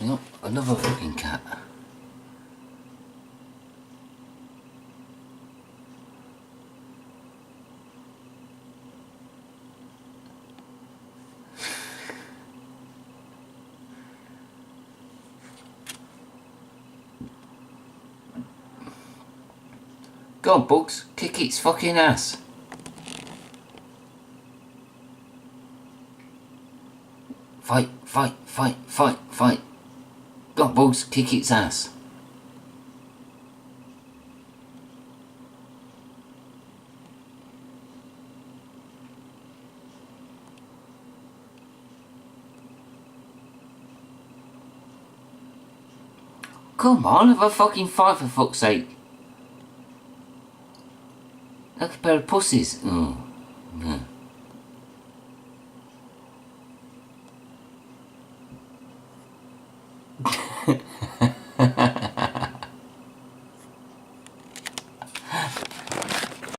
Yep, another fucking cat. Go on, Bugs, kick its fucking ass. Fight, fight, fight, fight, fight. Go on, Bugs, kick its ass. Come on, have a fucking fight for fuck's sake. Like a pair of pussies. Oh, yeah.